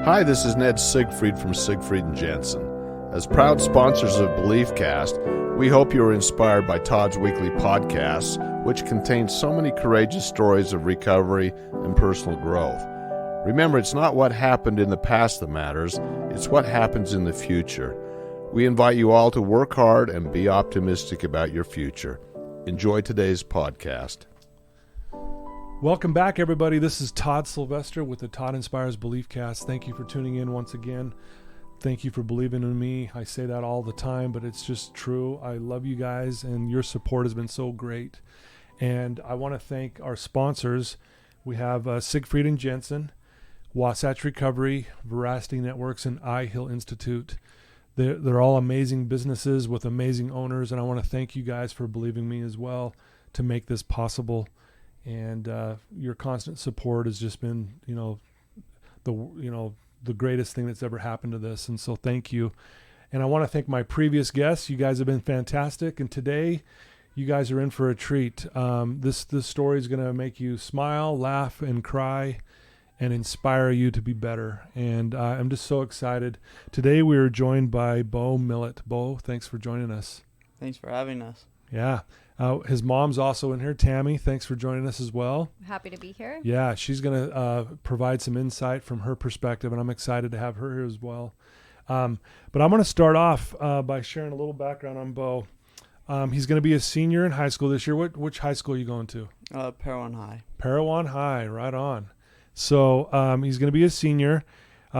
Hi, this is Ned Siegfried from Siegfried and Jensen. As proud sponsors of BeliefCast, we hope you are inspired by Todd's weekly podcasts, which contain so many courageous stories of recovery and personal growth. Remember, it's not what happened in the past that matters, it's what happens in the future. We invite you all to work hard and be optimistic about your future. Enjoy today's podcast. Welcome back, everybody. This is Todd Sylvester with the Todd Inspires BeliefCast. Thank you for tuning in once again. Thank you for believing in me. I say that all the time, but it's just true. I love you guys, and your support has been so great. And I want to thank our sponsors. We have Siegfried and Jensen, Wasatch Recovery, Veracity Networks, and iHill Institute. They're all amazing businesses with amazing owners, and I want to thank you guys for believing me as well to make this possible. And your constant support has just been, the greatest thing that's ever happened to this. And so thank you. And I want to thank my previous guests. You guys have been fantastic. And today you guys are in for a treat. This story is going to make you smile, laugh, and cry and inspire you to be better. And I'm just so excited. Today we are joined by Beau Millett. Beau, thanks for joining us. Thanks for having us. Yeah. His mom's also in here. Tammy, thanks for joining us as well. Happy to be here. Yeah, she's going to provide some insight from her perspective, and I'm excited to have her here as well. But I'm going to start off by sharing a little background on Beau. He's going to be a senior in high school this year. Which high school are you going to? Parowan High. Parowan High, right on. So he's going to be a senior.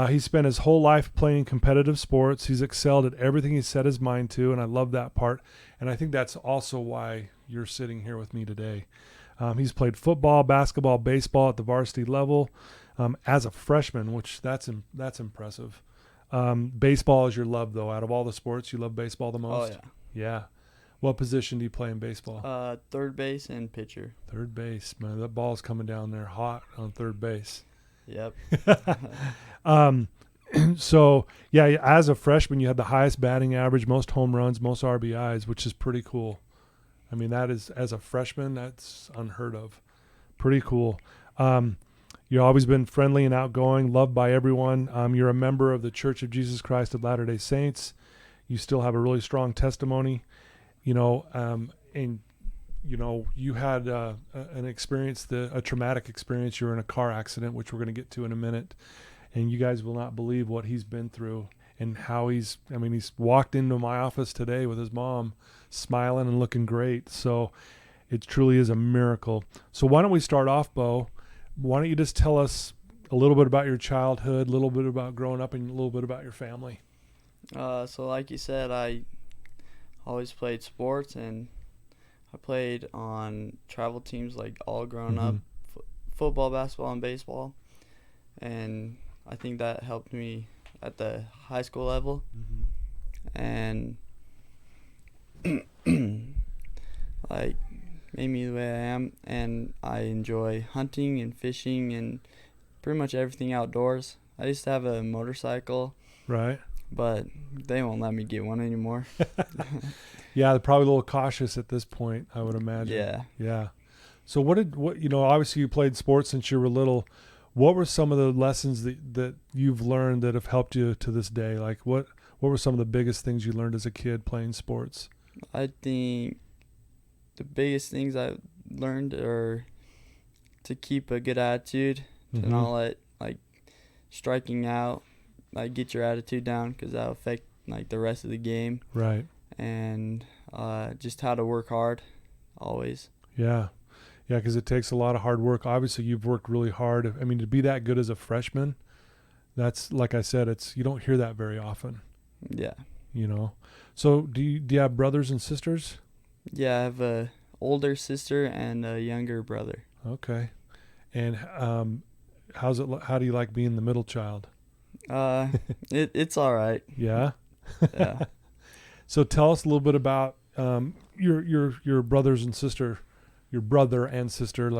He spent his whole life playing competitive sports. He's excelled at everything he set his mind to, and I love that part. And I think that's also why you're sitting here with me today. He's played football, basketball, baseball at the varsity level as a freshman, which that's impressive. Baseball is your love, though. Out of all the sports, you love baseball the most? Oh, yeah. Yeah. What position do you play in baseball? Third base and pitcher. Third base. Man, that ball's coming down there hot on third base. Yep. So, yeah, as a freshman, you had the highest batting average, most home runs, most RBIs, which is pretty cool. I mean, that is, as a freshman, that's unheard of. Pretty cool. You've always been friendly and outgoing, loved by everyone. You're a member of the Church of Jesus Christ of Latter-day Saints. You still have a really strong testimony, and you had an experience, a traumatic experience. You were in a car accident, which we're going to get to in a minute. And you guys will not believe what he's been through and how he's walked into my office today with his mom smiling and looking great. So it truly is a miracle. So why don't we start off, Beau? Why don't you just tell us a little bit about your childhood, a little bit about growing up, and a little bit about your family? So like you said, I always played sports, and I played on travel teams like all growing up, football, basketball, and baseball. And I think that helped me at the high school level. And like made me the way I am. And I enjoy hunting and fishing and pretty much everything outdoors. I used to have a motorcycle. Right. But they won't let me get one anymore. Yeah, they're probably a little cautious at this point, I would imagine. Yeah. So obviously you played sports since you were little. What were some of the lessons that you've learned that have helped you to this day? Like what were some of the biggest things you learned as a kid playing sports? I think the biggest things I learned are to keep a good attitude, to not let striking out get your attitude down, because that'll affect the rest of the game. Right. And just how to work hard always. Yeah. Yeah, because it takes a lot of hard work. Obviously, you've worked really hard. I mean, to be that good as a freshman, that's, like I said, you don't hear that very often. Yeah. So do you have brothers and sisters? Yeah, I have a older sister and a younger brother. Okay. And how do you like being the middle child? It's all right. Yeah. Yeah. So tell us a little bit about your brothers and sister. Your brother and sister,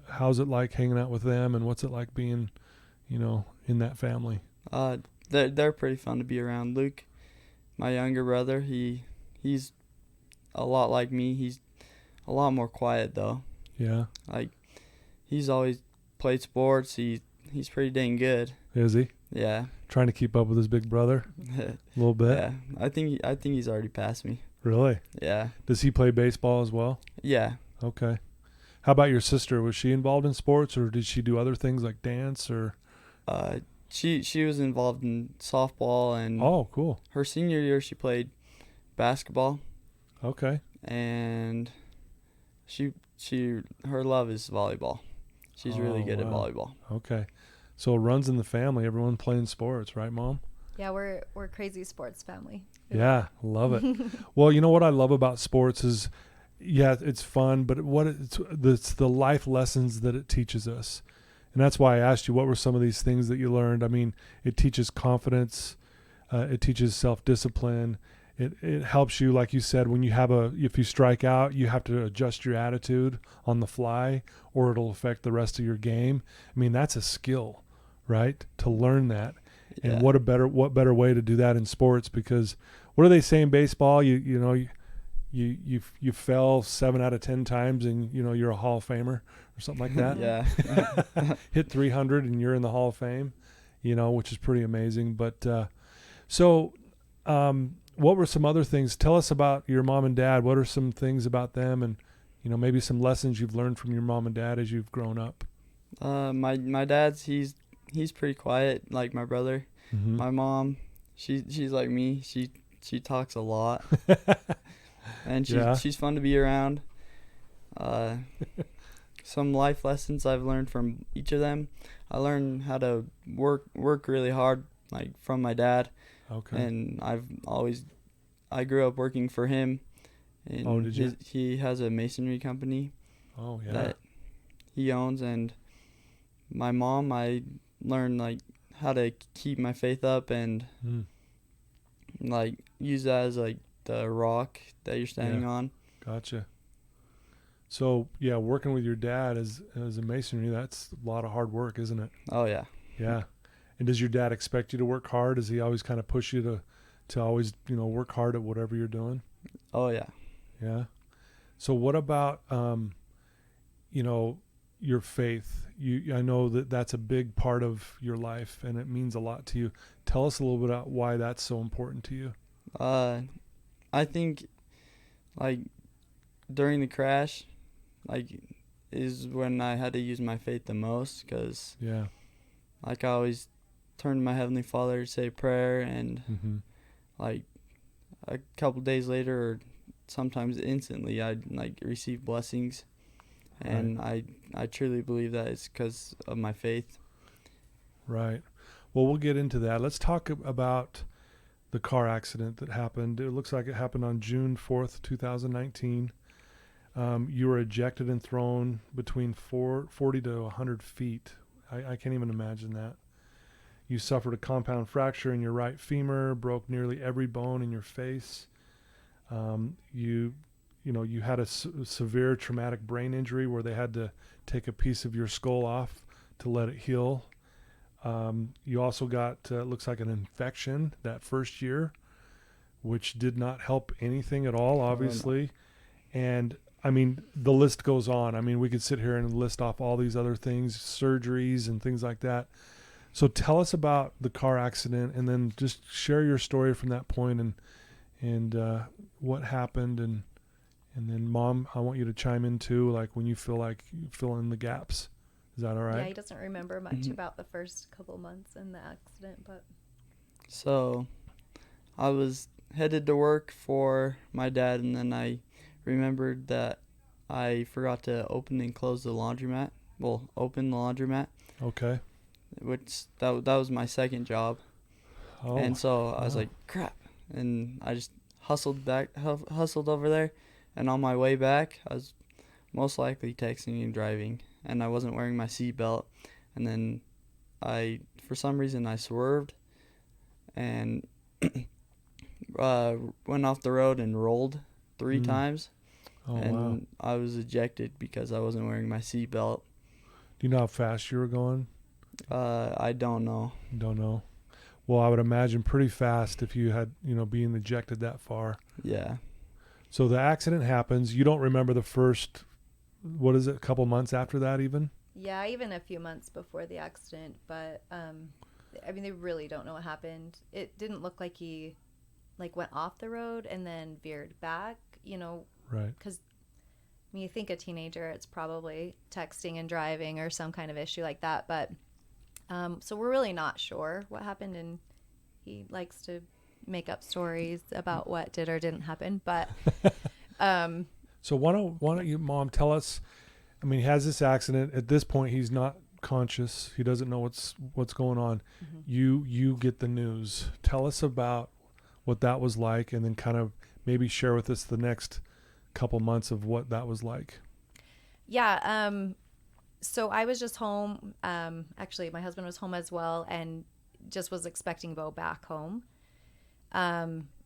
how's it like hanging out with them, and what's it like being, in that family? They're pretty fun to be around. Luke, my younger brother, he's a lot like me. He's a lot more quiet though. Yeah. He's always played sports. He he's pretty dang good. Is he? Yeah. Trying to keep up with his big brother a little bit? Yeah. I think he's already passed me. Really? Yeah. Does he play baseball as well? Yeah. Okay. How about your sister? Was she involved in sports, or did she do other things like dance or? She was involved in softball, and Oh, cool. her senior year she played basketball. Okay. And her love is volleyball. She's really good at volleyball. Okay. So it runs in the family, everyone playing sports, right, Mom? Yeah, we're crazy sports family. Yeah, love it. Well, you know what I love about sports is, yeah, it's fun, but it's the life lessons that it teaches us. And that's why I asked you, what were some of these things that you learned? I mean, it teaches confidence. It teaches self-discipline. It helps you, like you said, when if you strike out, you have to adjust your attitude on the fly, or it'll affect the rest of your game. I mean, that's a skill, right? To learn that. Yeah. And what better way to do that in sports? Because what do they say in baseball? You fell 7 out of 10 times, and you're a Hall of Famer or something like that. Yeah. Hit 300 and you're in the Hall of Fame, which is pretty amazing. But what were some other things? Tell us about your mom and dad. What are some things about them, and maybe some lessons you've learned from your mom and dad as you've grown up? My dad's he's pretty quiet, like my brother. Mm-hmm. My mom, she's like me. She talks a lot, and she's fun to be around. Some life lessons I've learned from each of them. I learned how to work really hard, like from my dad. Okay. And I grew up working for him. And did you? He has a masonry company. Oh, yeah. That he owns. And my mom, I learned like how to keep my faith up and like use that as like the rock that you're standing on. Gotcha. So yeah, working with your dad as a masonry, that's a lot of hard work, isn't it? Oh yeah. Yeah. And does your dad expect you to work hard? Does he always kind of push you to always, work hard at whatever you're doing? Oh yeah. Yeah. So what about, your faith? I know that's a big part of your life and it means a lot to you. Tell us a little bit about why that's so important to you. I think like during the crash, like is when I had to use my faith the most, because like I always turned to my Heavenly Father to say prayer, and like a couple days later or sometimes instantly I'd like receive blessings, and I truly believe that it's because of my faith. Right. Well, we'll get into that. Let's talk about the car accident that happened. It looks like it happened on June 4th, 2019. You were ejected and thrown between 40 to 100 feet. I can't even imagine that. You suffered a compound fracture in your right femur, broke nearly every bone in your face. You had a severe traumatic brain injury where they had to take a piece of your skull off to let it heal. You also got, looks like, an infection that first year, which did not help anything at all, obviously. And I mean, the list goes on. I mean, we could sit here and list off all these other things, surgeries and things like that. So tell us about the car accident, and then just share your story from that point and what happened. And then, Mom, I want you to chime in too, like when you feel like you fill in the gaps. Is that all right? Yeah, he doesn't remember much about the first couple months in the accident, but. So I was headed to work for my dad, and then I remembered that I forgot to open and close the laundromat. Well, open the laundromat. Okay. Which that was my second job. Oh. And so I was like, crap. And I just hustled over there. And on my way back, I was most likely texting and driving. And I wasn't wearing my seatbelt. And then for some reason, I swerved and went off the road and rolled 3 times. Oh, and wow. I was ejected because I wasn't wearing my seatbelt. Do you know how fast you were going? I don't know. Don't know. Well, I would imagine pretty fast if you had, being ejected that far. Yeah. So the accident happens. You don't remember the first, a couple months after that even? Yeah, even a few months before the accident, but I mean, they really don't know what happened. It didn't look like he like went off the road and then veered back, you know, Right. because when you think a teenager, it's probably texting and driving or some kind of issue like that. But so we're really not sure what happened, and he likes to make up stories about what did or didn't happen. But So why don't you, Mom, tell us? I mean, he has this accident. At this point, he's not conscious. He doesn't know what's going on. You get the news. Tell us about what that was like, and then kind of maybe share with us the next couple months of what that was like. yeah, so I was just home. Actually, my husband was home as well, and just was expecting Beau back home.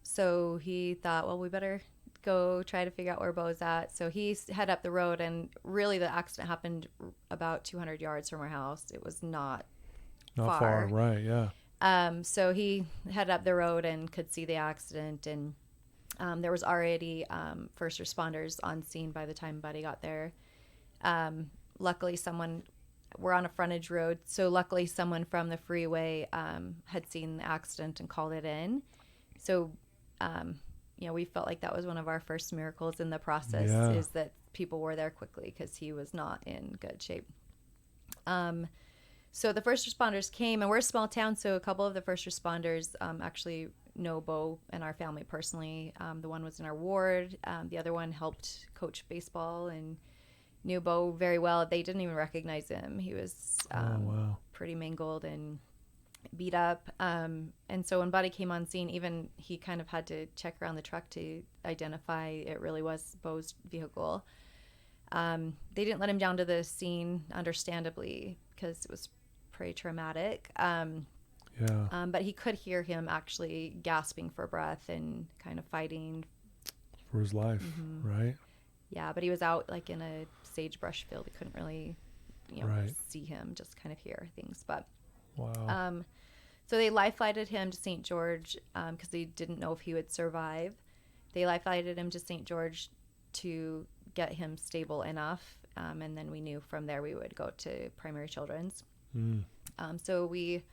So he thought, well, we better go try to figure out where Beau's at. So he head up the road, and really the accident happened about 200 yards from our house. It was not Far, right? Yeah. So he headed up the road and could see the accident, and there was already first responders on scene by the time Buddy got there. Luckily, we're on a frontage road, so luckily someone from the freeway had seen the accident and called it in. So, we felt like that was one of our first miracles in the process, is that people were there quickly because he was not in good shape. So the first responders came, and we're a small town, so a couple of the first responders actually know Beau and our family personally. The one was in our ward. The other one helped coach baseball and knew Beau very well. They didn't even recognize him. He was pretty mangled and beat up. And so when Buddy came on scene, even he kind of had to check around the truck to identify it really was Beau's vehicle. They didn't let him down to the scene, understandably, because it was pretty traumatic. But he could hear him actually gasping for breath and kind of fighting For his life, right? Yeah, but he was out like in a sagebrush field. We couldn't really, see him, just kind of hear things. But wow. So they life flighted him to St. George because they didn't know if he would survive. They life flighted him to St. George to get him stable enough, and then we knew from there we would go to Primary Children's. So we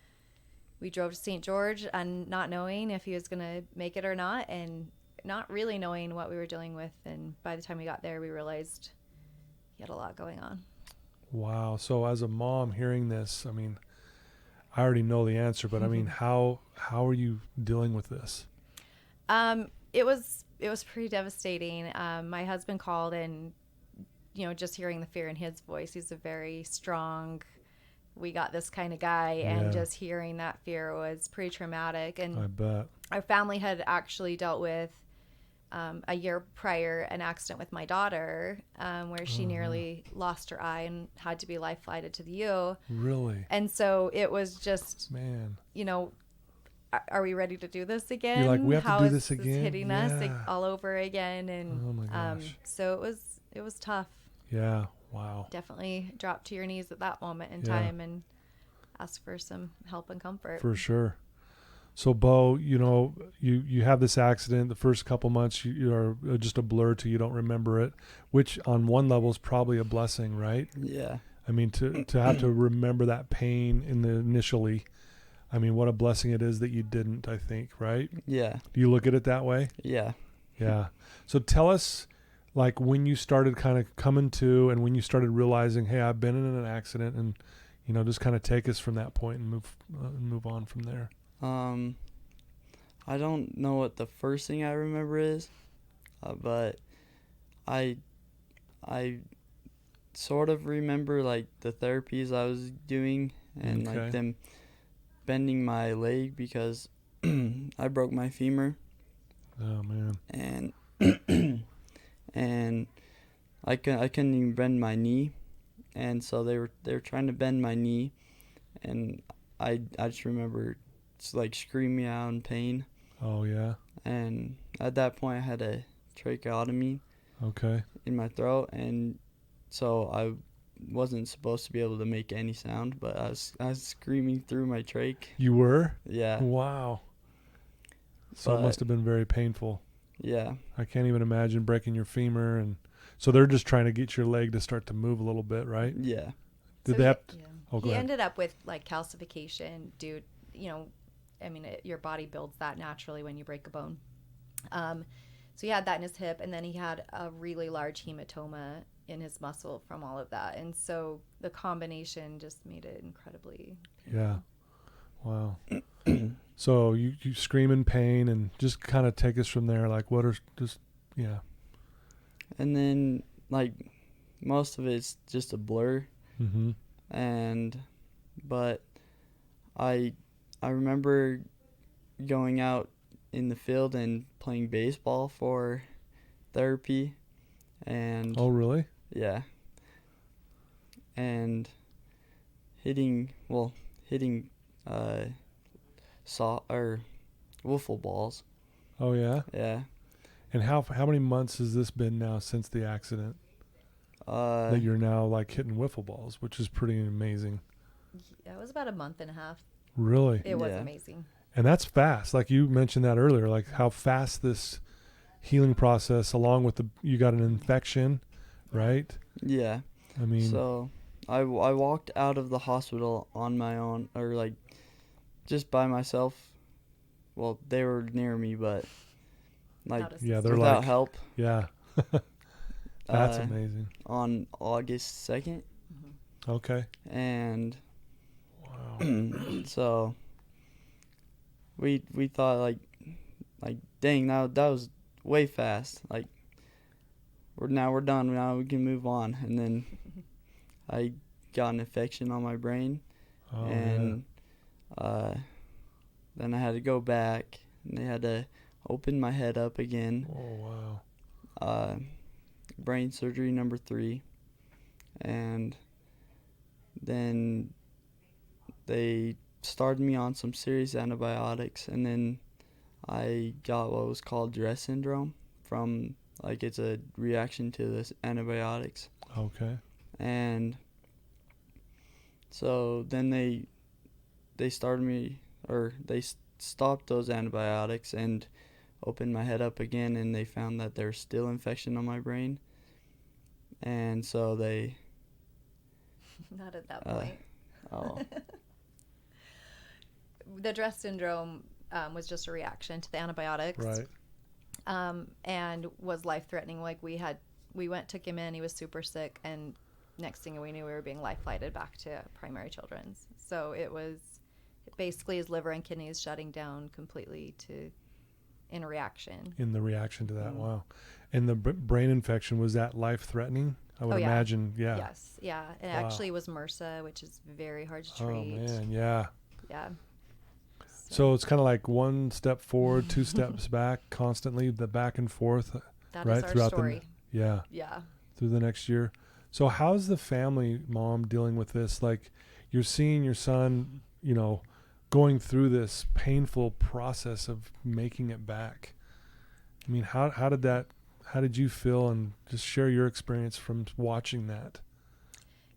drove to St. George and not knowing if he was going to make it or not, and not really knowing what we were dealing with. And by the time we got there, we realized he had a lot going on. Wow. So as a mom hearing this, I mean, I already know the answer, but I mean, how are you dealing with this? It was pretty devastating. My husband called, and just hearing the fear in his voice, he's a very strong, we got this kind of guy, and just hearing that fear was pretty traumatic. And I bet our family had actually dealt with a year prior an accident with my daughter where she nearly lost her eye and had to be life flighted to the U. Really? And so it was just, man, are we ready to do this again? You're like, we have How to do is this again? hitting us all over again? And oh my gosh. so it was tough. Yeah. Wow. Definitely drop to your knees at that moment in time and ask for some help and comfort. For sure. So, Beau, you have this accident. The first couple months, you are just a blur to you don't remember it, which on one level is probably a blessing, right? Yeah. I mean, to have to remember that pain initially, I mean, what a blessing it is that you didn't, I think, right? Yeah. Do you look at it that way? Yeah. Yeah. So tell us, like, when you started kind of coming to, and when you started realizing, hey, I've been in an accident, and, just kind of take us from that point and move on from there. I don't know what the first thing I remember is, but I sort of remember like the therapies I was doing and like them bending my leg because I broke my femur. Oh man. And and I couldn't even bend my knee, and so they were trying to bend my knee, and I just remember it's like screaming out in pain. Oh yeah. And at that point I had a tracheotomy in my throat, and so I wasn't supposed to be able to make any sound, but I was screaming through my trach. You were? Yeah. Wow. So it must have been very painful. Yeah. I can't even imagine breaking your femur, and so they're just trying to get your leg to start to move a little bit, right? Yeah. Did So they have? yeah. Oh, go He ahead. ended up with like calcification due, I mean, your body builds that naturally when you break a bone. So he had that in his hip, and then he had a really large hematoma in his muscle from all of that. And so the combination just made it incredibly painful. Yeah. Wow. So you scream in pain, and just kind of take us from there. Like, what are just, yeah. And then, like, most of it's just a blur. Mm-hmm. But I remember going out in the field and playing baseball for therapy, and Oh, really? yeah, and hitting wiffle balls. Oh, yeah. Yeah. And how many months has this been now since the accident that you're now like hitting wiffle balls, which is pretty amazing. Yeah, it was about a month and a half. Really? It was Yeah. amazing. And that's fast. Like you mentioned that earlier, like how fast this healing process, along with you got an infection, right? Yeah. I mean, So I walked out of the hospital on my own, or like just by myself. Well, they were near me, but like Not yeah, they're without like, help. yeah, that's uh, amazing. On August 2nd. Okay. And Wow. so we thought like dang, that was way fast. Like we're done. Now we can move on. And then I got an infection on my brain, Oh, and then I had to go back, and they had to open my head up again. yeah. Oh, wow. Brain surgery number 3, and then they started me on some serious antibiotics, and then I got what was called Duress syndrome from, like, it's a reaction to this antibiotics. Okay. And so then they started me, or they stopped those antibiotics and opened my head up again, and they found that there's still infection on my brain. And so they Not at that point. oh The Duress syndrome was just a reaction to the antibiotics. Right. And was life-threatening. Like we went, took him in, he was super sick, and next thing we knew, we were being life-flighted back to primary children's. So it was basically his liver and kidneys shutting down completely in a reaction. In the reaction to that, wow. And the brain infection, was that life-threatening? I would imagine, yeah. Yes, yeah. It actually was MRSA, which is very hard to treat. Oh, man, yeah. Yeah. So it's kind of like one step forward, 2 steps back, constantly, the back and forth, That right? is our Throughout story. Yeah. Through the next year. So how's the family, Mom, dealing with this? Like, you're seeing your son, going through this painful process of making it back. I mean, how did you feel, and just share your experience from watching that?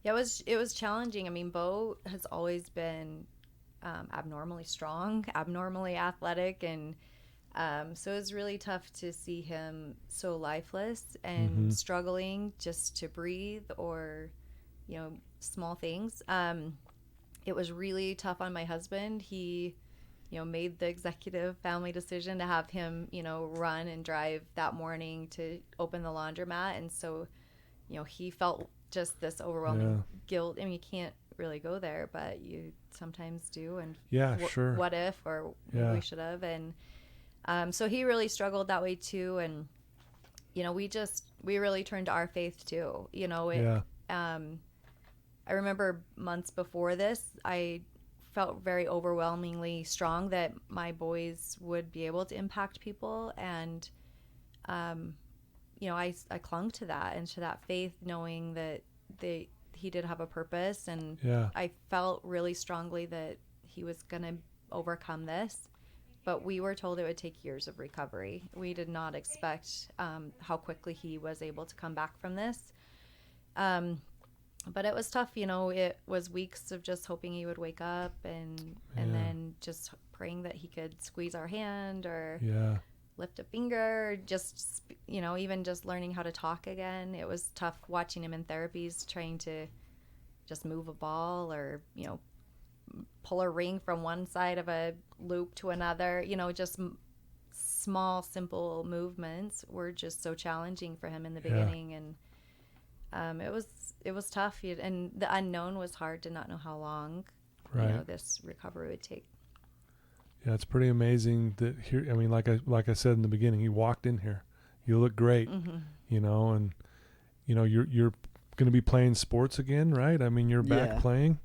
Yeah, it was challenging. I mean, Beau has always been abnormally strong, abnormally athletic, and so it was really tough to see him so lifeless and struggling just to breathe, or small things. It was really tough on my husband. He made the executive family decision to have him run and drive that morning to open the laundromat, and so he felt just this overwhelming guilt. I mean, you can't really go there, but you sometimes do. And sure. What if, or maybe we should have. And so he really struggled that way too. And we really turned to our faith too. I remember months before this, I felt very overwhelmingly strong that my boys would be able to impact people, and I clung to that and to that faith, knowing that he did have a purpose, and I felt really strongly that he was going to overcome this. But we were told it would take years of recovery. We did not expect how quickly he was able to come back from this. But it was tough, it was weeks of just hoping he would wake up, and then just praying that he could squeeze our hand or lift a finger, just, even just learning how to talk again. It was tough watching him in therapies, trying to just move a ball or, pull a ring from one side of a loop to another, just small, simple movements were just so challenging for him in the beginning. And it was tough. And the unknown was hard to not know how long, this recovery would take. Yeah, it's pretty amazing that here. I mean, like I said in the beginning, you walked in here, you look great, and you're going to be playing sports again, right? I mean, you're back playing.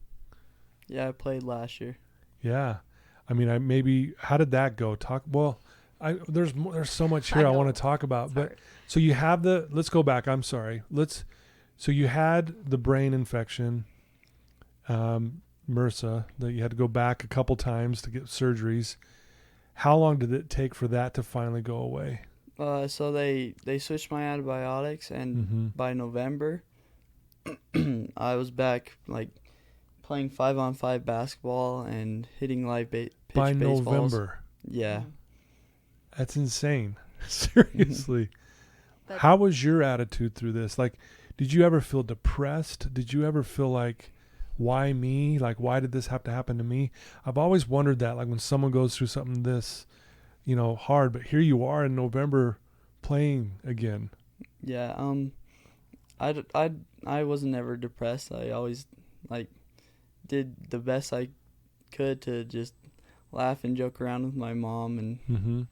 Yeah, I played last year. Yeah, I mean, how did that go? There's so much here I want to talk about, but so you have let's go back. I'm sorry. So you had the brain infection, MRSA, that you had to go back a couple times to get surgeries. How long did it take for that to finally go away? So they switched my antibiotics, and by November, I was back playing 5-on-5 basketball and hitting live pitch by baseballs. November. Yeah. That's insane. Seriously. How was your attitude through this? Did you ever feel depressed? Did you ever feel like, why me? Why did this have to happen to me? I've always wondered that, when someone goes through something this, hard, but here you are in November playing again. Yeah. I was never depressed. I always did the best I could to just laugh and joke around with my mom and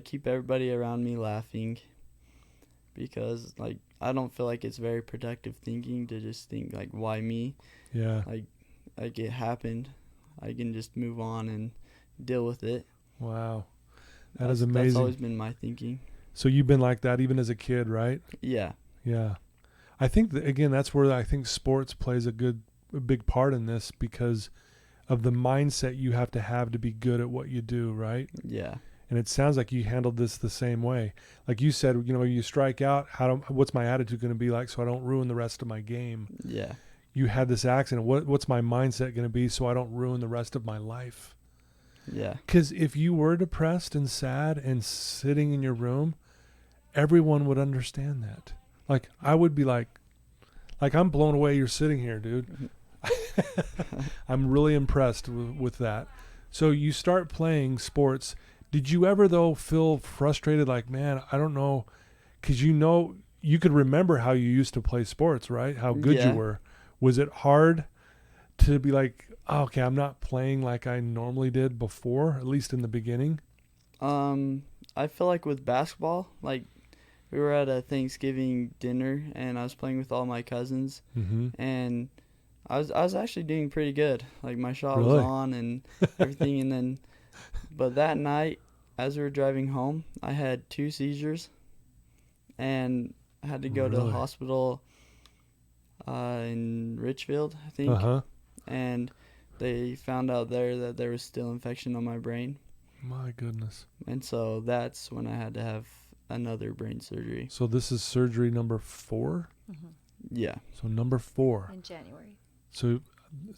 keep everybody around me laughing, because I don't feel like it's very productive thinking to just think why me. Yeah. It happened. I can just move on and deal with it. Wow. That is amazing. That's always been my thinking. So you've been like that even as a kid, right? Yeah. Yeah. I think that, again, that's where I think sports plays a big part in this, because of the mindset you have to be good at what you do, right? Yeah. And it sounds like you handled this the same way. Like you said, you strike out, what's my attitude going to be like so I don't ruin the rest of my game? Yeah. You had this accident. What's my mindset going to be so I don't ruin the rest of my life? Yeah. Because if you were depressed and sad and sitting in your room, everyone would understand that. I would be I'm blown away you're sitting here, dude. I'm really impressed with that. So you start playing sports. Did you ever, though, feel frustrated, man, I don't know, because you could remember how you used to play sports, right? How good you were. Was it hard to be okay, I'm not playing like I normally did before, at least in the beginning? I feel with basketball, we were at a Thanksgiving dinner, and I was playing with all my cousins, and I was actually doing pretty good. My shot was on and everything, and then, but that night, as we were driving home, I had 2 seizures, and I had to go to the hospital in Richfield, I think, and they found out there that there was still infection on my brain. My goodness. And so that's when I had to have another brain surgery. So this is surgery number 4? Yeah. So number 4. In January. So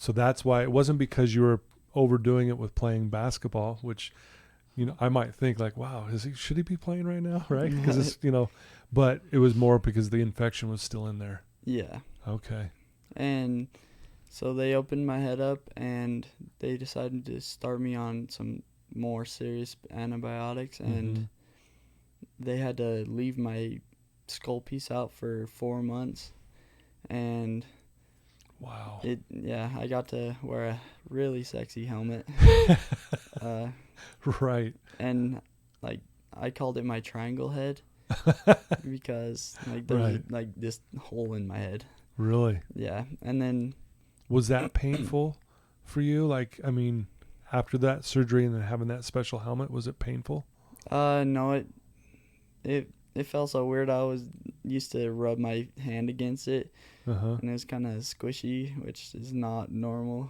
that's why it wasn't because you were overdoing it with playing basketball, which, I might think wow, should he be playing right now? Right. Because it's, but it was more because the infection was still in there. Yeah. Okay. And so they opened my head up, and they decided to start me on some more serious antibiotics, and they had to leave my skull piece out for 4 months. And wow. I got to wear a really sexy helmet. Right. And I called it my triangle head because there's this hole in my head. Really? Yeah. And then was that painful for you? After that surgery and then having that special helmet, was it painful? No, it felt so weird. I was used to rub my hand against it, and it was kind of squishy, which is not normal.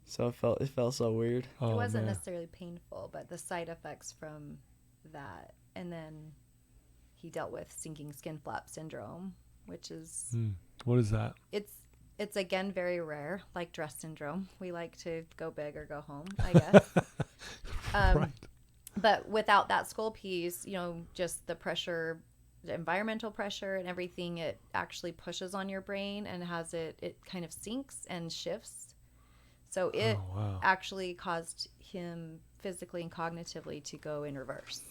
So it felt so weird. It wasn't necessarily painful, but the side effects from that, and then he dealt with sinking skin flap syndrome, which is what is that? It's again very rare, like dress syndrome. We like to go big or go home, I guess. Right. But without that skull piece, just the pressure the environmental pressure and everything, it actually pushes on your brain and has it kind of sinks and shifts. So it actually caused him physically and cognitively to go in reverse.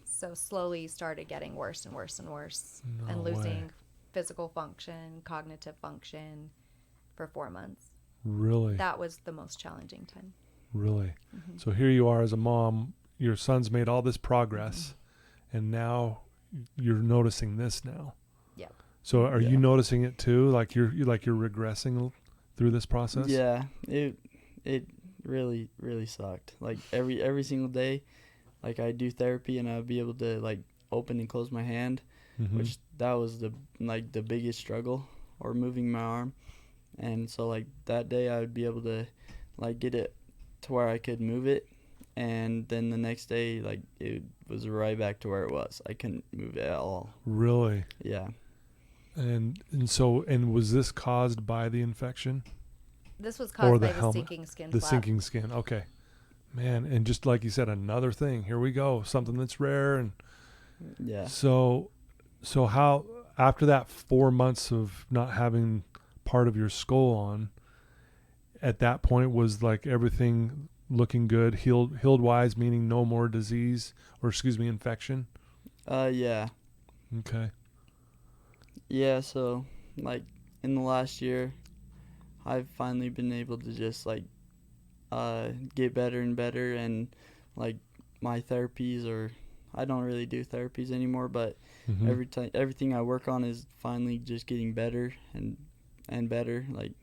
So slowly started getting worse and worse and worse, and losing physical function, cognitive function for 4 months. Really? That was the most challenging time. Really? Mm-hmm. So here you are as a mom, your son's made all this progress, and now you're noticing this now. Yeah. So are you noticing it too? Like you're regressing through this process? Yeah, it really, really sucked. Like every single day, like I do therapy and I'll be able to like open and close my hand, which that was the biggest struggle, or moving my arm. And so like that day I would be able to like get it to where I could move it, and then the next day like it was right back to where it was. I couldn't move it at all. Really? Yeah. And was this caused by the infection? This was caused by the sinking skin flap. The sinking skin. Okay. Man, and just like you said, another thing. Here we go. Something that's rare. And yeah. So how, after that 4 months of not having part of your skull on, at that point was like everything looking good, healed wise, meaning no more disease, or infection? Yeah. Okay. Yeah, so like in the last year, I've finally been able to just like get better and better, and like my therapies, or I don't really do therapies anymore, but everything I work on is finally just getting better and better. Like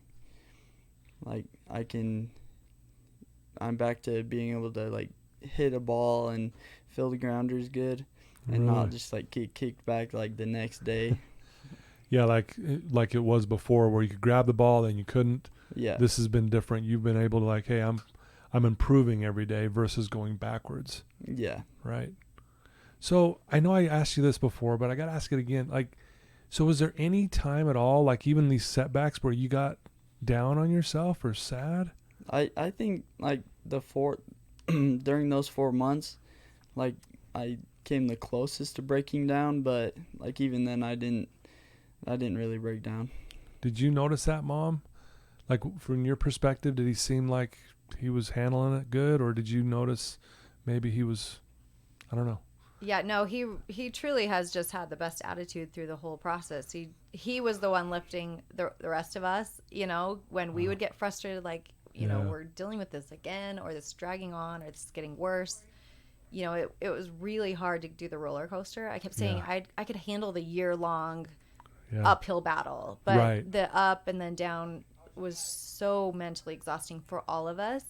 I'm back to being able to like hit a ball and feel the grounders good, and not just like get kicked back like the next day. Yeah, like it was before, where you could grab the ball, then you couldn't. Yeah. This has been different. You've been able to like, hey, I'm improving every day versus going backwards. Yeah. Right. So I know I asked you this before, but I got to ask it again. Like, so was there any time at all, like even these setbacks, where you got down on yourself or sad? I think like during those 4 months, like I came the closest to breaking down, but like even then I didn't really break down. Did you notice that, Mom? Like from your perspective, did he seem like he was handling it good, or did you notice maybe he was, I don't know. Yeah, no, he truly has just had the best attitude through the whole process. He was the one lifting the rest of us, when we would get frustrated, like, we're dealing with this again, or this dragging on, or this is getting worse. It was really hard to do the roller coaster. I kept saying I could handle the year-long uphill battle, but the up and then down was so mentally exhausting for all of us.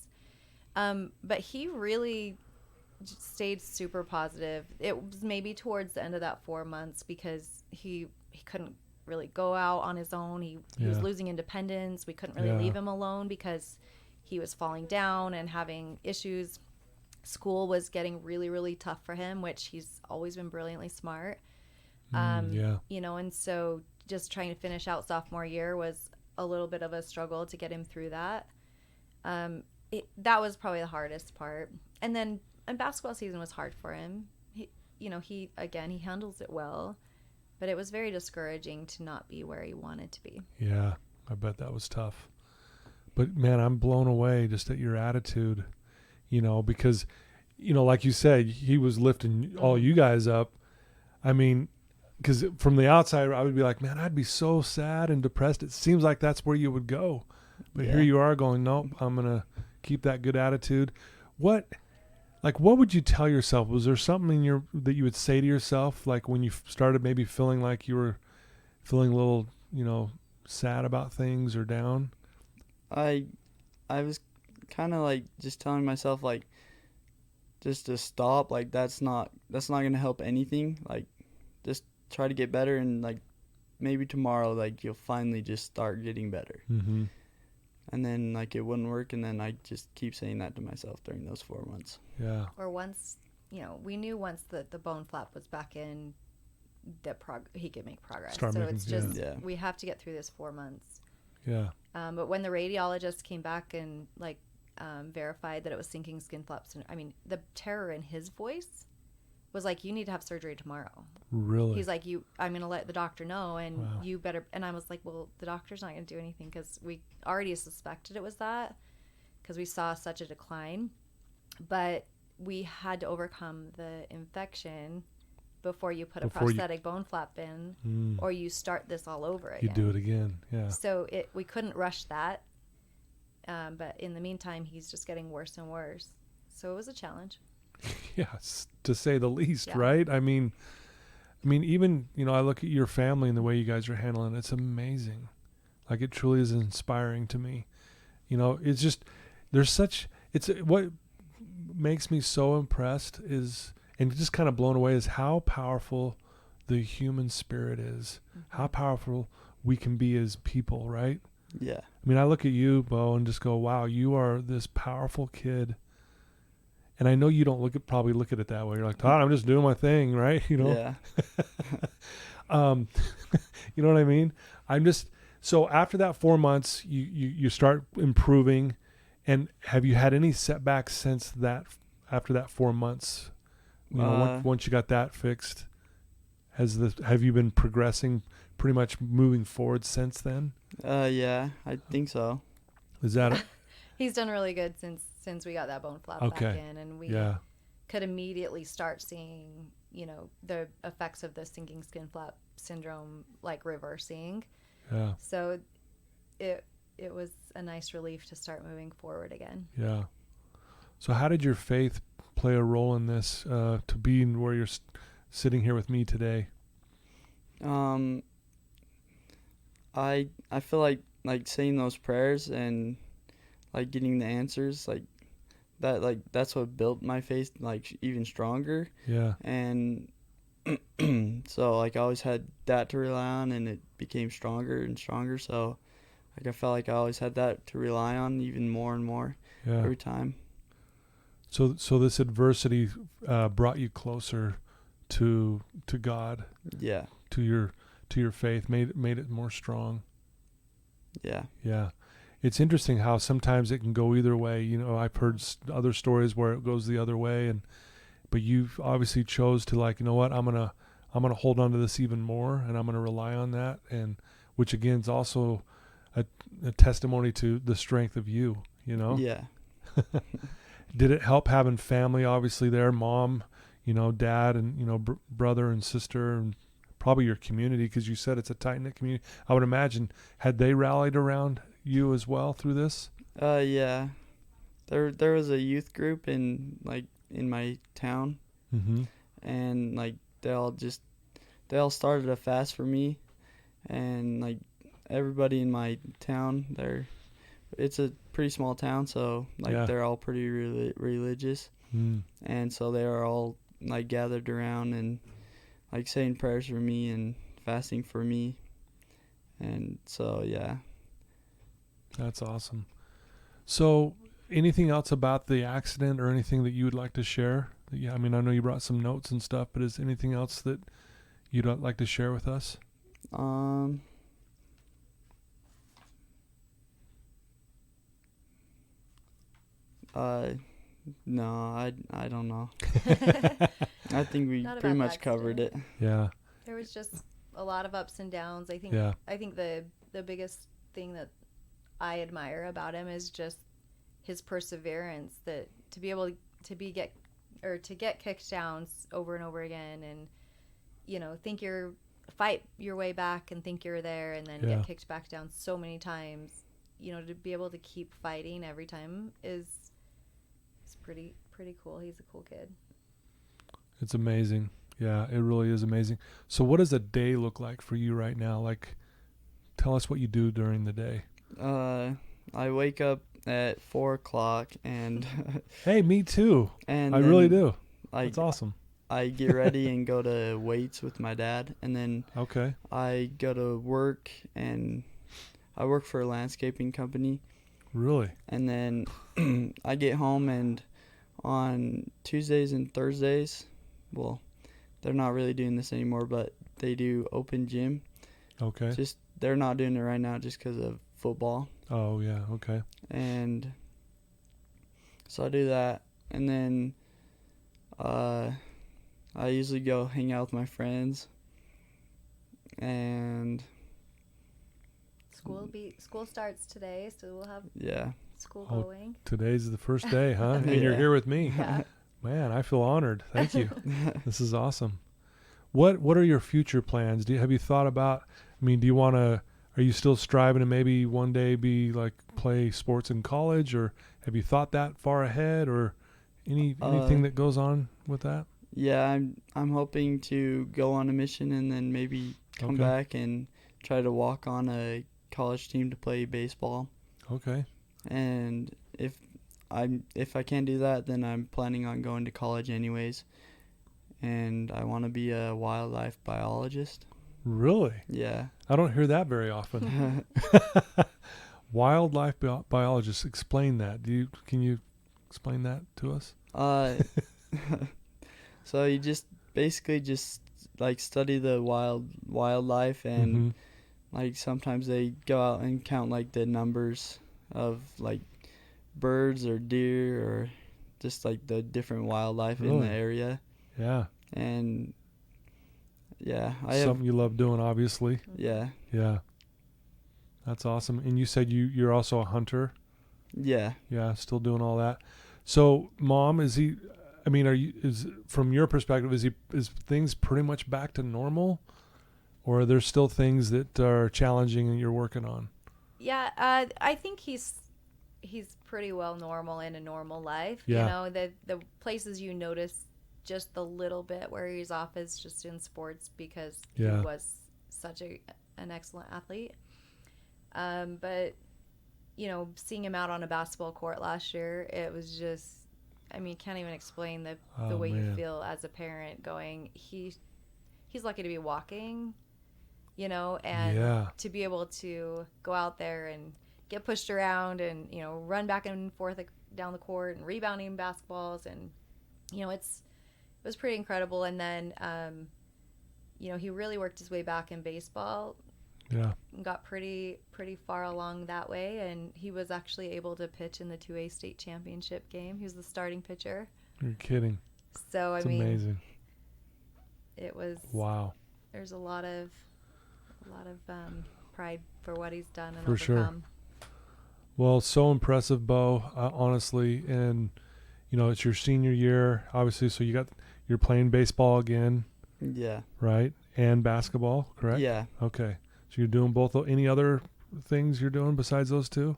But he really stayed super positive. It was maybe towards the end of that 4 months, because he couldn't really go out on his own. He was losing independence. We couldn't really leave him alone because he was falling down and having issues. School was getting really, really tough for him, which he's always been brilliantly smart. And so just trying to finish out sophomore year was a little bit of a struggle to get him through that. That was probably the hardest part. And basketball season was hard for him. He handles it well, but it was very discouraging to not be where he wanted to be. Yeah, I bet that was tough. But man, I'm blown away just at your attitude, because, like you said, he was lifting all you guys up. I mean, because from the outside, I would be like, man, I'd be so sad and depressed. It seems like that's where you would go. But here you are going, nope, I'm going to keep that good attitude. What would you tell yourself? Was there something that you would say to yourself, like when you started maybe feeling like you were feeling a little, sad about things or down? I was kind of like just telling myself like just to stop, like that's not going to help anything. Like just try to get better, and like maybe tomorrow like you'll finally just start getting better. Mm-hmm. And then like it wouldn't work, and then I just keep saying that to myself during those 4 months. Yeah. Or once, we knew once the bone flap was back in, that he could make progress. It's just we have to get through this 4 months. Yeah. But when the radiologist came back and verified that it was sinking skin flaps, and I mean the terror in his voice was like, you need to have surgery tomorrow. Really? He's like, I'm going to let the doctor know, and Wow. you better. And I was like, well, the doctor's not going to do anything, because we already suspected it was that, because we saw such a decline. But we had to overcome the infection before you put a prosthetic bone flap in, or you start this all over again. You do it again, yeah. So we couldn't rush that. But in the meantime, he's just getting worse and worse. So it was a challenge. Yes, to say the least, Yeah. right? I mean, even, I look at your family and the way you guys are handling it, it's amazing. Like, it truly is inspiring to me. It's just, what makes me so impressed and just kind of blown away is how powerful the human spirit is, how powerful we can be as people, right? Yeah. I look at you, Beau, and just go, wow, you are this powerful kid. And I know you don't probably look at it that way. You're like, Todd, I'm just doing my thing, right? Yeah. You know what I mean? So after that 4 months, you start improving. And have you had any setbacks since that, after that 4 months? Once you got that fixed, have you been progressing, pretty much moving forward since then? Yeah, I think so. Is that it? He's done really good since we got that bone flap back in, and we could immediately start seeing, the effects of the sinking skin flap syndrome, like, reversing. Yeah. So it was a nice relief to start moving forward again. Yeah. So how did your faith play a role in this, to be where you're sitting here with me today? I feel like saying those prayers and like getting the answers, like that, like that's what built my faith like even stronger. Yeah. And so like I always had that to rely on, and it became stronger and stronger. So like I felt like I always had that to rely on even more and more every time. So this adversity brought you closer to God. Yeah. To your faith, made it more strong. Yeah. Yeah. It's interesting how sometimes it can go either way. I've heard other stories where it goes the other way, but you obviously chose to, like, you know what, I'm gonna hold on to this even more, and I'm gonna rely on that, and which again is also a testimony to the strength of you. Yeah. Did it help having family, obviously, there, mom, dad, and brother and sister, and probably your community, because you said it's a tight-knit community. I would imagine, had they rallied around you as well through this? Yeah. There was a youth group in my town, and like they all started a fast for me, and like everybody in my town, it's a pretty small town, so like they're all pretty religious, and so they are all like gathered around and like saying prayers for me and fasting for me, and so yeah. That's awesome. So anything else about the accident or anything that you would like to share? I know you brought some notes and stuff, but is anything else that you'd like to share with us? No, I don't know. I think we Not pretty about much that covered still. it. Yeah. There was just a lot of ups and downs. I think the biggest thing that I admire about him is just his perseverance, that to be able to get kicked down over and over again, and fight your way back and think you're there, and then get kicked back down so many times. To be able to keep fighting every time is pretty cool. He's a cool kid. It's amazing. Yeah, it really is amazing. So what does a day look like for you right now? Like, tell us what you do during the day. I wake up at 4:00 and hey, me too. And I really do. That's awesome. I get ready and go to weights with my dad, and then I go to work, and I work for a landscaping company. Really? And then I get home, and on Tuesdays and Thursdays, well, they're not really doing this anymore, but they do open gym. Okay. Just they're not doing it right now just because of football. Oh, yeah. Okay. And so I do that, and then I I usually go hang out with my friends. And School starts today, so we'll have yeah. school Oh, going. Today's the first day, huh? And you're Yeah. here with me. Yeah. Man, I feel honored. Thank you. This is awesome. What are your future plans? Have you thought about, I mean, are you still striving to maybe one day play sports in college, or have you thought that far ahead, or anything that goes on with that? Yeah, I'm hoping to go on a mission and then maybe come Okay. back and try to walk on a college team to play baseball. Okay. And if I can't do that, then I'm planning on going to college anyways. And I want to be a wildlife biologist. Really? Yeah. I don't hear that very often. Wildlife biologist. Explain that. Can you explain that to us? So you just basically like study the wildlife, and Mm-hmm. like sometimes they go out and count like the numbers of like birds or deer or just like the different wildlife in the Really? area. Yeah. And yeah, Something you love doing, obviously. yeah. Yeah. That's awesome. And you said you're also a hunter. Yeah. Yeah, still doing all that. So, Mom, from your perspective, is things pretty much back to normal, or are there still things that are challenging and you're working on? Yeah, I think he's pretty well normal in a normal life. Yeah. You know, the places you notice just the little bit where he's off is just in sports because Yeah. he was such an excellent athlete. But you know, seeing him out on a basketball court last year, it was just, I mean, can't even explain the way you feel as a parent going, he's lucky to be walking, you know, and to be able to go out there and get pushed around and, you know, run back and forth down the court and rebounding basketballs. And, you know, it was pretty incredible. And then, you know, he really worked his way back in baseball. Yeah. Got pretty far along that way, and he was actually able to pitch in the 2A state championship game. He was the starting pitcher. You're kidding. So It's I mean, amazing. it was Wow. There's a lot of pride for what he's done and For sure. overcome. Well, so impressive, Beau, honestly. And, you know, it's your senior year, obviously, so you're playing baseball again, Yeah. right? And basketball, correct? Yeah. Okay. So you're doing both. Any other things you're doing besides those two?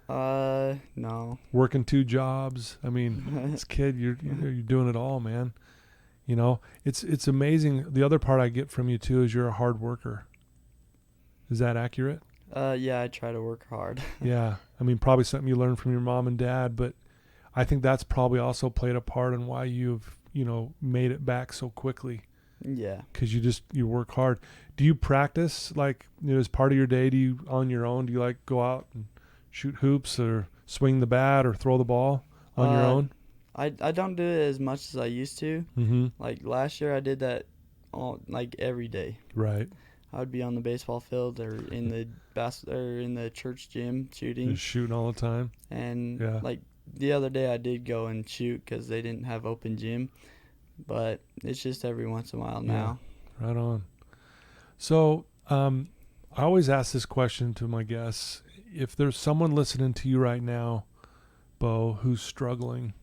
No. Working 2 jobs. I mean, this kid, you're doing it all, man. You know, it's amazing. The other part I get from you too is you're a hard worker. Is that accurate? Yeah, I try to work hard. Yeah. I mean, probably something you learned from your mom and dad, but I think that's probably also played a part in why you've, you know, made it back so quickly. Yeah. Because you work hard. Do you practice, like, you know, as part of your day? Do you, on your own, do you like go out and shoot hoops or swing the bat or throw the ball on your own? I don't do it as much as I used to. Mm-hmm. Like last year, I did that every day. Right. I would be on the baseball field or in the church gym shooting. Just shooting all the time. And Yeah. like the other day, I did go and shoot because they didn't have open gym. But it's just every once in a while now. Right on. So I always ask this question to my guests. If there's someone listening to you right now, Beau, who's struggling,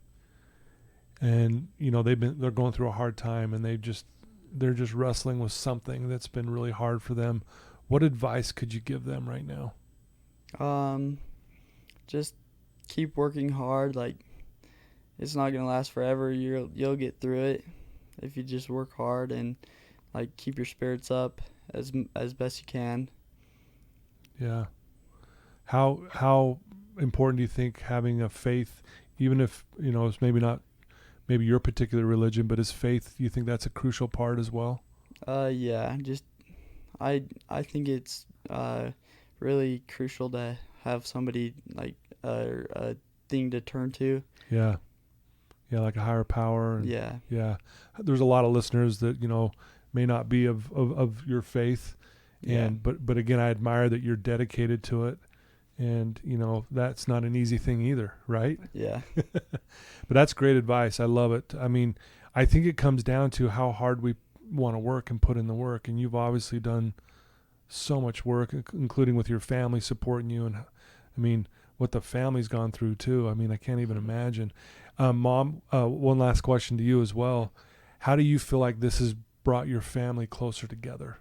and you know they're going through a hard time, and they're just wrestling with something that's been really hard for them, what advice could you give them right now? Just keep working hard. Like, it's not gonna last forever. You'll get through it if you just work hard and like keep your spirits up as best you can. Yeah. How important do you think having a faith, even if, you know, it's maybe your particular religion, but is faith, you think that's a crucial part as well? Yeah, just I think it's really crucial to have somebody like a thing to turn to. Yeah. Yeah, like a higher power. And Yeah. Yeah. There's a lot of listeners that, you know, may not be of your faith. And but again, I admire that you're dedicated to it. And, you know, that's not an easy thing either, right? Yeah. But that's great advice. I love it. I mean, I think it comes down to how hard we want to work and put in the work. And you've obviously done so much work, including with your family supporting you. And I mean, what the family's gone through too. I mean, I can't even imagine. Mom, one last question to you as well. How do you feel like this has brought your family closer together?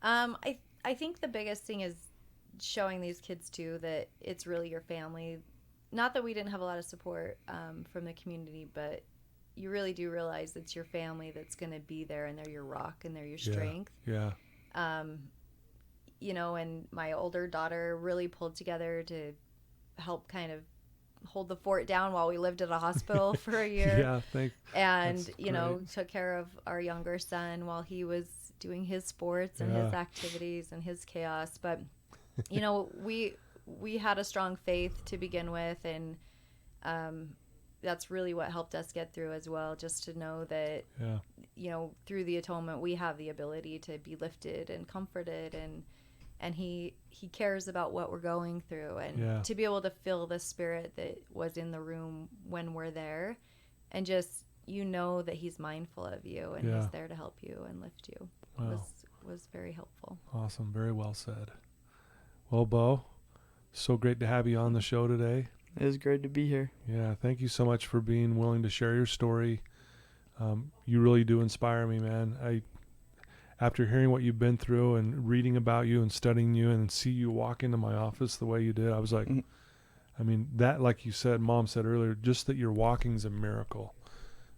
I think the biggest thing is showing these kids too that it's really your family. Not that we didn't have a lot of support from the community, but you really do realize it's your family that's going to be there, and they're your rock and they're your strength. Yeah. You know, and my older daughter really pulled together to help kind of hold the fort down while we lived at a hospital for a year. Yeah, and you know, took care of our younger son while he was doing his sports and his activities and his chaos. But you know, we had a strong faith to begin with, and that's really what helped us get through as well, just to know that you know, through the atonement we have the ability to be lifted and comforted, and he cares about what we're going through, and to be able to feel the spirit that was in the room when we're there, and just, you know, that he's mindful of you and he's there to help you and lift you. Was very helpful. Awesome. Very well said. Well, Beau, so great to have you on the show today. It was great to be here. Yeah, thank you so much for being willing to share your story. You really do inspire me, man. After hearing what you've been through and reading about you and studying you and see you walk into my office the way you did, I was like, I mean, that, like you said, Mom said earlier, just that you're walking is a miracle.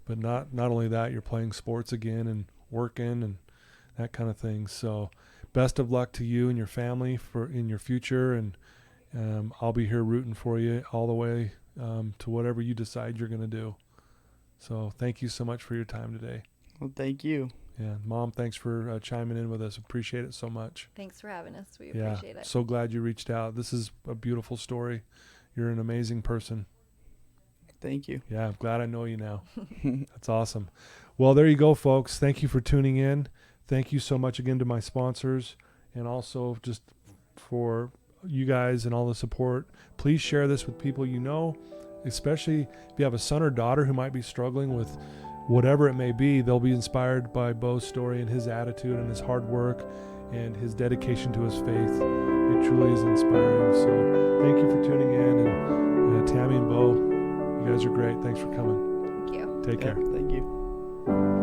But not only that, you're playing sports again and working and that kind of thing. So best of luck to you and your family in your future. And I'll be here rooting for you all the way to whatever you decide you're going to do. So thank you so much for your time today. Well, thank you. Yeah, Mom, thanks for chiming in with us. Appreciate it so much. Thanks for having us. We appreciate it. So glad you reached out. This is a beautiful story. You're an amazing person. Thank you. Yeah, I'm glad I know you now. That's awesome. Well, there you go, folks. Thank you for tuning in. Thank you so much again to my sponsors, and also just for you guys and all the support. Please share this with people you know, especially if you have a son or daughter who might be struggling with whatever it may be. They'll be inspired by Beau's story and his attitude and his hard work and his dedication to his faith. It truly is inspiring. So thank you for tuning in. And Tammy and Beau, you guys are great. Thanks for coming. Thank you. Take care. Thank you.